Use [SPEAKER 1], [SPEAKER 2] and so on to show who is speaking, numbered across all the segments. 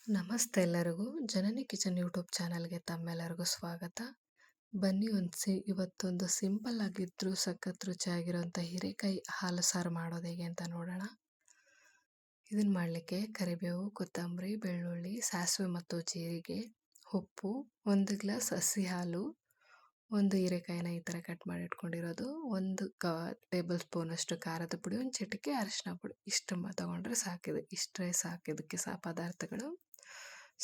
[SPEAKER 1] ನಮಸ್ತೆ ಎಲ್ಲರಿಗೂ. ಜನನಿ kitchen YouTube ಚಾನಲ್ಗೆ ತಮ್ಮೆಲ್ಲರಿಗೂ ಸ್ವಾಗತ. ಬನ್ನಿ ಇವತ್ತೊಂದು ಸಿಂಪಲ್ ಆಗಿದ್ರು ಸಖತ್ ರುಚಿಯಾಗಿರೋಂಥ ಹೀರೆಕಾಯಿ ಹಾಲು ಸಾರು ಮಾಡೋದು ಹೇಗೆ ಅಂತ ನೋಡೋಣ. ಇದನ್ನು ಮಾಡಲಿಕ್ಕೆ ಕರಿಬೇವು, ಕೊತ್ತಂಬರಿ, ಬೆಳ್ಳುಳ್ಳಿ, ಸಾಸಿವೆ ಮತ್ತು ಜೀರಿಗೆ, ಉಪ್ಪು, 1 ಗ್ಲಾಸ್ ಹಸಿ ಹಾಲು, ಒಂದು ಹೀರೆಕಾಯಿನ ಈ ಥರ ಕಟ್ ಮಾಡಿ ಇಟ್ಕೊಂಡಿರೋದು, 1 ಟೇಬಲ್ ಸ್ಪೂನಷ್ಟು ಖಾರದ ಪುಡಿ, 1 ಚಿಟಿಕೆ ಅರಿಶಿನ ಪುಡಿ, ಇಷ್ಟು ತೊಗೊಂಡ್ರೆ ಸಾಕಿದೆ. ಇಷ್ಟೇ ಸಾಕಿದ್ದಕ್ಕೆ ಪದಾರ್ಥಗಳು.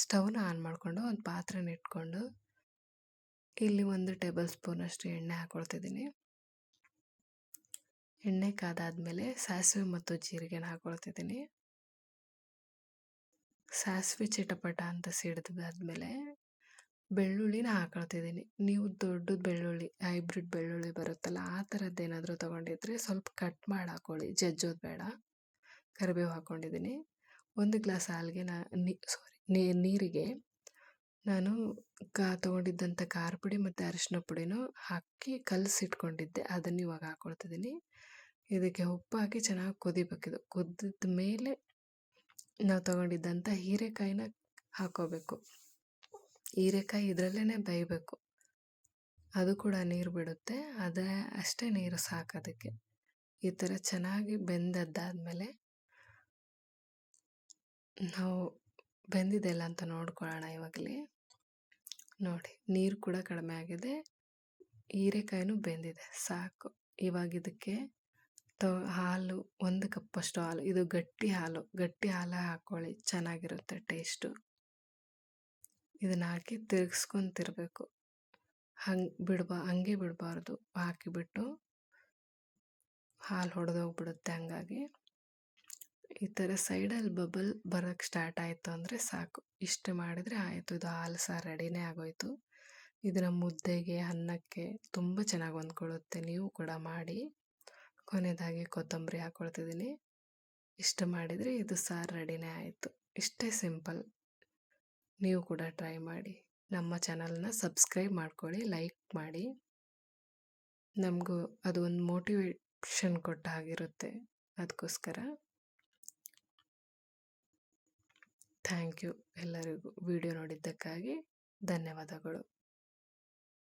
[SPEAKER 1] ಸ್ಟವ್ನ ಆನ್ ಮಾಡಿಕೊಂಡು ಒಂದು ಪಾತ್ರೆನ ಇಟ್ಕೊಂಡು ಇಲ್ಲಿ 1 ಟೇಬಲ್ ಸ್ಪೂನಷ್ಟು ಎಣ್ಣೆ ಹಾಕ್ಕೊಳ್ತಿದ್ದೀನಿ. ಎಣ್ಣೆ ಕಾದಾದ್ಮೇಲೆ ಸಾಸಿವೆ ಮತ್ತು ಜೀರಿಗೆನ ಹಾಕ್ಕೊಳ್ತಿದ್ದೀನಿ. ಸಾಸಿವೆ ಚಿಟಪಟ ಅಂತ ಸಿಡಿದಾದ್ಮೇಲೆ ಬೆಳ್ಳುಳ್ಳಿನ ಹಾಕ್ಕೊಳ್ತಿದ್ದೀನಿ. ನೀವು ದೊಡ್ಡದು ಬೆಳ್ಳುಳ್ಳಿ, ಹೈಬ್ರಿಡ್ ಬೆಳ್ಳುಳ್ಳಿ ಬರುತ್ತಲ್ಲ, ಆ ಥರದ್ದೇನಾದರೂ ತೊಗೊಂಡಿದ್ರೆ ಸ್ವಲ್ಪ ಕಟ್ ಮಾಡಿ ಹಾಕ್ಕೊಳ್ಳಿ, ಜಜ್ಜೋದು ಬೇಡ. ಕರಿಬೇವು ಹಾಕ್ಕೊಂಡಿದ್ದೀನಿ. 1 ಗ್ಲಾಸ್ ಹಾಲಿಗೆ ನೀರಿಗೆ ನಾನು ತೊಗೊಂಡಿದ್ದಂಥ ಖಾರ ಪುಡಿ ಮತ್ತು ಅರಿಶಿನ ಪುಡಿನೂ ಹಾಕಿ ಕಲಸಿಟ್ಕೊಂಡಿದ್ದೆ, ಅದನ್ನು ಇವಾಗ ಹಾಕ್ಕೊಳ್ತಿದ್ದೀನಿ. ಇದಕ್ಕೆ ಉಪ್ಪು ಹಾಕಿ ಚೆನ್ನಾಗಿ ಕುದಿಬೇಕಿದು. ಕುದ್ದಿದ ಮೇಲೆ ನಾವು ತೊಗೊಂಡಿದ್ದಂಥ ಹೀರೆಕಾಯಿನ ಹಾಕ್ಕೋಬೇಕು. ಹೀರೆಕಾಯಿ ಇದರಲ್ಲೇ ಬೇಯಬೇಕು, ಅದು ಕೂಡ ನೀರು ಬಿಡುತ್ತೆ, ಅಷ್ಟೇ ನೀರು ಸಾಕೋದಕ್ಕೆ. ಈ ಥರ ಚೆನ್ನಾಗಿ ಬೆಂದದ್ದಾದಮೇಲೆ ನಾವು ಬೆಂದಿದೆಲ್ಲ ಅಂತ ನೋಡ್ಕೊಳ್ಳೋಣ. ಇವಾಗಲೇ ನೋಡಿ, ನೀರು ಕೂಡ ಕಡಿಮೆ ಆಗಿದೆ, ಹೀರೆಕಾಯಿನೂ ಬೆಂದಿದೆ, ಸಾಕು. ಇವಾಗ ಇದಕ್ಕೆ ಹಾಲು 1 ಕಪ್ಪಷ್ಟು ಹಾಲು, ಇದು ಗಟ್ಟಿ ಹಾಲು ಹಾಕ್ಕೊಳ್ಳಿ, ಚೆನ್ನಾಗಿರುತ್ತೆ ಟೇಸ್ಟು. ಇದನ್ನು ಹಾಕಿ ತಿರ್ಗಿಸ್ಕೊಂತಿರ್ಬೇಕು, ಹಂಗೆ ಬಿಡಬಾರ್ದು. ಹಾಕಿಬಿಟ್ಟು ಹಾಲು ಹೊಡೆದೋಗ್ಬಿಡುತ್ತೆ. ಹಂಗಾಗಿ ಈ ಥರ ಸೈಡಲ್ಲಿ ಬಬಲ್ ಬರೋಕ್ಕೆ ಸ್ಟಾರ್ಟ್ ಆಯಿತು ಅಂದರೆ ಸಾಕು. ಇಷ್ಟು ಮಾಡಿದರೆ ಆಯಿತು, ಇದು ಹಾಲು ಸಾರು ರೆಡಿನೇ ಆಗೋಯಿತು. ಇದನ್ನು ಮುದ್ದೆಗೆ, ಅನ್ನಕ್ಕೆ ತುಂಬ ಚೆನ್ನಾಗಿ ಹೊಂದ್ಕೊಳ್ಳುತ್ತೆ. ನೀವು ಕೂಡ ಮಾಡಿ. ಕೊನೆಯದಾಗಿ ಕೊತ್ತಂಬರಿ ಹಾಕ್ಕೊಳ್ತಿದ್ದೀನಿ. ಇಷ್ಟು ಮಾಡಿದರೆ ಇದು ಸಾರು ರೆಡಿನೇ ಆಯಿತು. ಇಷ್ಟೇ ಸಿಂಪಲ್. ನೀವು ಕೂಡ ಟ್ರೈ ಮಾಡಿ. ನಮ್ಮ ಚಾನಲ್ನ ಸಬ್ಸ್ಕ್ರೈಬ್ ಮಾಡ್ಕೊಳ್ಳಿ, ಲೈಕ್ ಮಾಡಿ. ನಮಗೂ ಅದು ಒಂದು ಮೋಟಿವೇಶನ್ ಕೊಟ್ಟ ಹಾಗಿರುತ್ತೆ, ಅದಕ್ಕೋಸ್ಕರ. ಥ್ಯಾಂಕ್ ಯು ಎಲ್ಲರಿಗೂ. ವಿಡಿಯೋ ನೋಡಿದ್ದಕ್ಕಾಗಿ ಧನ್ಯವಾದಗಳು.